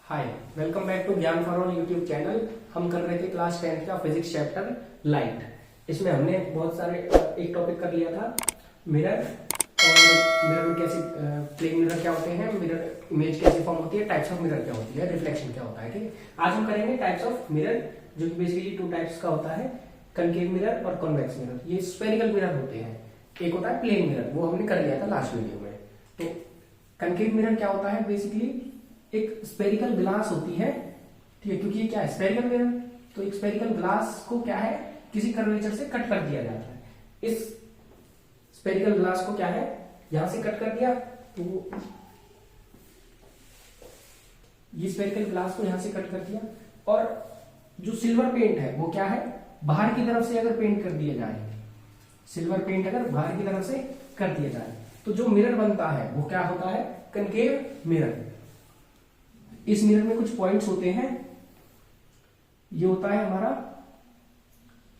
Hi, welcome back to ज्ञान for all YouTube channel. हम कर रहे थे क्लास 10th का फिजिक्स चैप्टर लाइट। इसमें हमने बहुत सारे एक टॉपिक कर लिया था मिरर, और मिरर में कैसे प्लेन मिरर क्या होते हैं, मिरर इमेज कैसे फॉर्म होती है, टाइप्स ऑफ मिरर क्या होती है, रिफ्लेक्शन क्या होता है। ठीक है, आज हम करेंगे टाइप्स ऑफ मिरर, जो कि बेसिकली टू टाइप्स का होता है, कनकेव मिरर और कॉन्वेक्स मिरर। ये स्फेरिकल मिरर होते हैं, एक होता है प्लेन मिरर, वो हमने कर लिया था लास्ट वीडियो में। तो कनकेव मिरर क्या होता है, बेसिकली एक स्फेरिकल ग्लास होती है। ठीक है, क्योंकि ये क्या है, स्फेरिकल मिरर, तो एक स्फेरिकल ग्लास को क्या है, किसी कर्वेचर से कट कर दिया जाता है। इस स्फेरिकल ग्लास को क्या है, यहां से कट कर दिया, तो ये स्फेरिकल ग्लास को यहां से कट कर दिया, और जो सिल्वर पेंट है वो क्या है, बाहर की तरफ से अगर पेंट कर दिया जाए, सिल्वर पेंट अगर बाहर की तरफ से कर दिया जाए, तो जो मिरर बनता है वो क्या होता है, कनकेव मिरर। इस मिरर में कुछ पॉइंट्स होते हैं, ये होता है हमारा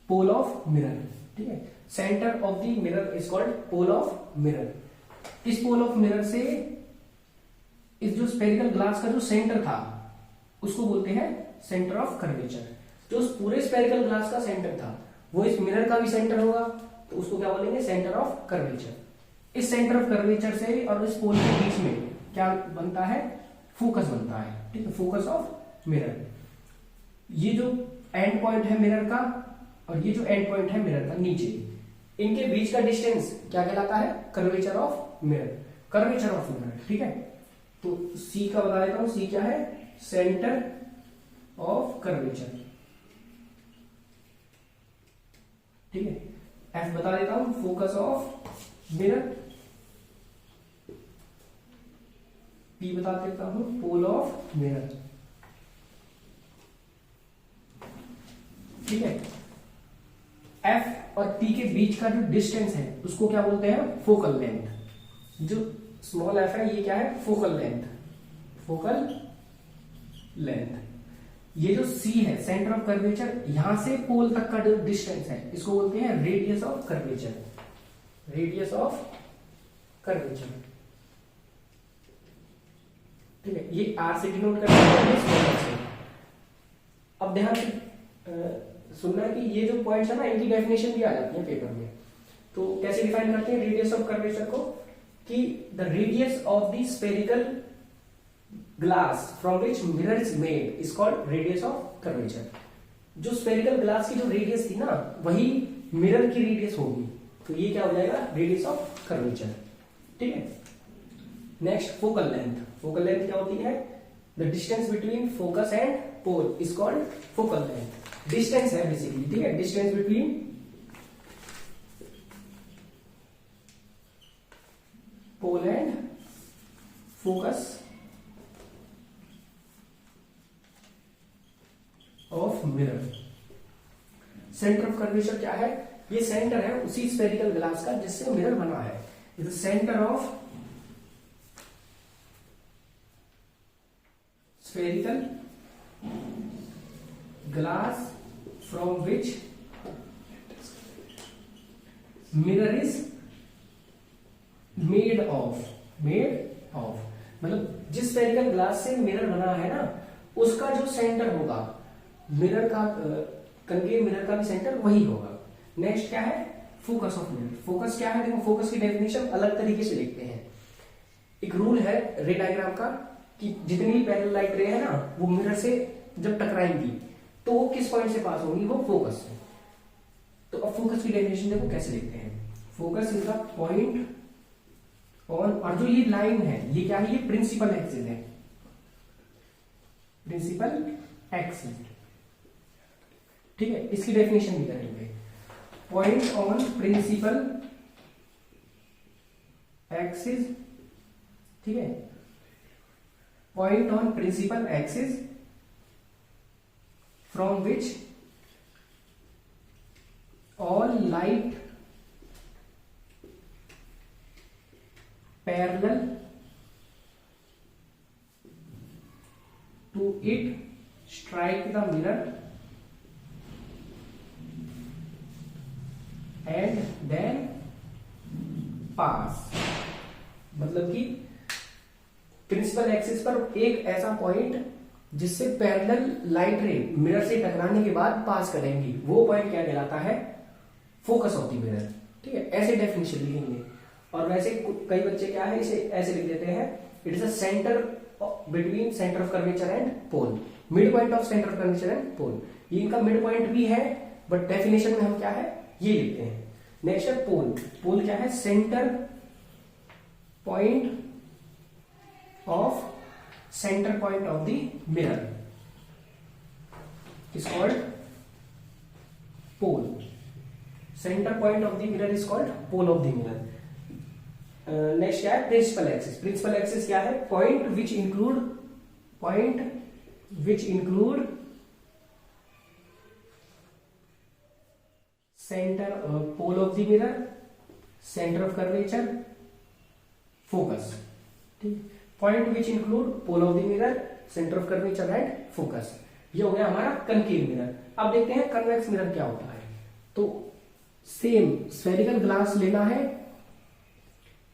पोल ऑफ मिरर। ठीक है, centre of the mirror is called pole of mirror. इस पोल ऑफ मिरर से इस जो स्फेरिकल ग्लास का जो सेंटर था उसको बोलते हैं सेंटर ऑफ कर्वेचर। जो उस पूरे स्फेरिकल ग्लास का सेंटर था वो इस मिरर का भी सेंटर होगा, तो उसको क्या बोलेंगे, सेंटर ऑफ कर्वेचर। इस सेंटर ऑफ कर्वेचर से और इस पोल के बीच में क्या बनता है, फोकस बनता है। ठीक है, फोकस ऑफ मिरर। ये जो एंड पॉइंट है मिरर का और ये जो एंड पॉइंट है मिरर का नीचे, इनके बीच का डिस्टेंस क्या कहलाता है, curvature of mirror, curvature of mirror. ठीक है, तो सी का बता देता हूं, सी क्या है, सेंटर ऑफ कर्वेचर। ठीक है, एफ बता देता हूं, फोकस ऑफ मिरर। पी बता देता हूं, पोल ऑफ मिरर। ठीक है, एफ और पी के बीच का जो डिस्टेंस है उसको क्या बोलते हैं, फोकल लेंथ। जो स्मॉल एफ है ये क्या है, फोकल लेंथ, फोकल लेंथ। ये जो सी है, सेंटर ऑफ कर्वेचर, यहां से पोल तक का जो डिस्टेंस है इसको बोलते हैं radius of curvature, radius of curvature. ठीक है, ये आर से डिनोट करते हैं। अब ध्यान से सुनना कि ये जो पॉइंट्स है ना, इनकी डेफिनेशन भी आ जाती है पेपर में। तो कैसे डिफाइन करते हैं रेडियस ऑफ कर्वेचर को, कि the radius of the spherical glass from which mirror is made is called radius of curvature. जो स्फेरिकल ग्लास की जो रेडियस थी ना, वही मिरर की रेडियस होगी, तो ये क्या हो जाएगा, रेडियस ऑफ कर्वेचर। ठीक है, next focal length. Focal length क्या होती है, the distance between focus and pole is called focal length. Distance है बेसिकली। ठीक है, distance between pole and focus of mirror. Centre of curvature क्या है, ये सेंटर है उसी स्फेरिकल ग्लास का जिससे मिरर बना है। Is the centre of spherical glass from which mirror is made of, मतलब जिस स्फेरिकल ग्लास से मिरर बना है ना, उसका जो सेंटर होगा मिरर का, कनकेव मिरर का भी सेंटर वही होगा। नेक्स्ट क्या है, फोकस ऑफ मिरर। फोकस क्या है, देखो फोकस की डेफिनेशन अलग तरीके से लिखते हैं। एक रूल है रे डायग्राम का, कि जितनी भी पैरेलल लाइट रे है ना, वो मिरर से जब टकराएंगी तो वो किस पॉइंट से पास होंगी, वो फोकस से। तो अब फोकस की डेफिनेशन देखो कैसे लिखते हैं, focus is the point on, और जो ये लाइन है ये क्या है, ये प्रिंसिपल एक्सिस है, प्रिंसिपल एक्सिस। ठीक है, इसकी डेफिनेशन भी करेंगे, पॉइंट ऑन प्रिंसिपल एक्सिस। ठीक है, point on principal axis from which all light parallel to it strike the mirror and then pass। मतलब कि प्रिंसिपल एक्सिस पर एक ऐसा पॉइंट जिससे पैरेलल लाइट रे मिरर से टकराने के बाद पास करेंगी, वो पॉइंट क्या कहलाता है? Focus of the mirror. ठीक है, ऐसे डेफिनेशन लिखेंगे। और वैसे कई बच्चे क्या है इसे ऐसे लिख देते हैं, it is a centre between centre of curvature and pole, mid point of centre of curvature and pole. ये इनका मिड पॉइंट भी है, बट डेफिनेशन में हम क्या है ये लिखते हैं। नेक्स्ट है पोल। पोल क्या है? Centre point of the mirror is called pole. Center point of the mirror is called pole of the mirror. Next क्या है? Principal axis. Principal axis क्या है? Point which include center pole of the mirror, center of curvature, focus. ठीक, point which include pole of the mirror, center of curvature and focus. ये हो गया हमारा concave mirror. अब देखते हैं कन्वेक्स मिरर क्या होता है। तो सेम स्फेरिकल ग्लास लेना है,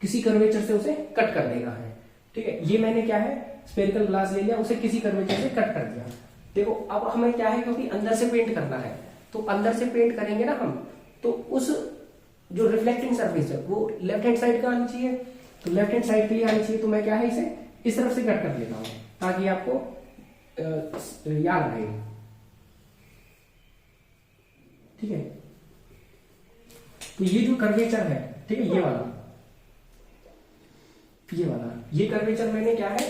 किसी कर्वेचर से उसे कट कर देना है। ठीक है, ये मैंने क्या है स्फेरिकल ग्लास ले लिया, उसे किसी कर्वेचर से कट कर दिया। देखो अब हमें क्या है, क्योंकि अंदर से पेंट करना है, तो अंदर से पेंट करेंगे ना हम, तो उस जो रिफ्लेक्टिंग सरफेस है वो लेफ्ट हैंड साइड का आनी चाहिए। तो लेफ्ट हैंड साइड के लिए आनी चाहिए, तो मैं क्या है इसे इस तरफ से कट कर लेता हूं ताकि आपको याद रहे। ठीक है, तो ये जो कर्वेचर है, ठीक है, ये वाला ये कर्वेचर मैंने क्या है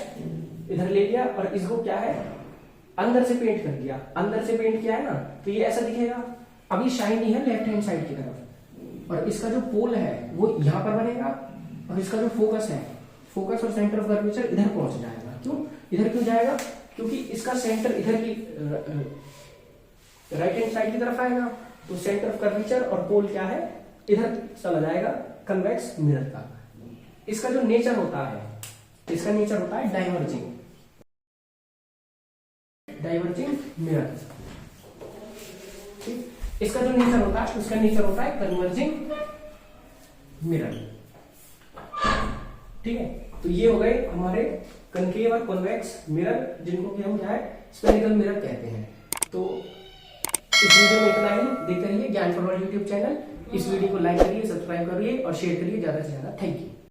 इधर ले लिया और इसको क्या है अंदर से पेंट कर दिया। अंदर से पेंट किया है ना, तो ये ऐसा दिखेगा। अभी शाइनी है लेफ्ट हैंड साइड की तरफ, और इसका जो पोल है वो यहां पर बनेगा, और इसका जो फोकस है, फोकस और सेंटर ऑफ कर्वेचर इधर पहुंच जाएगा। क्यों इधर क्यों जाएगा? क्योंकि इसका सेंटर इधर की राइट हैंड साइड की तरफ आएगा, तो सेंटर ऑफ कर्वेचर और पोल क्या है इधर चला जाएगा कन्वेक्स मिरर का। इसका जो नेचर होता है, इसका नेचर होता है डाइवर्जिंग मिरर। इसका जो नेचर होता है, उसका नेचर होता है कन्वर्जिंग मिरर। ठीक है, तो ये हो गए हमारे कनकेव और कॉन्वेक्स मिरर, जिनको कि हम क्या है स्फेरिकल मिरर कहते हैं। तो इस वीडियो में इतना ही। देखते रहिए ज्ञान फॉर ऑल यूट्यूब चैनल। इस वीडियो को लाइक करिए, सब्सक्राइब करिए और शेयर करिए ज्यादा से ज्यादा। Thank you.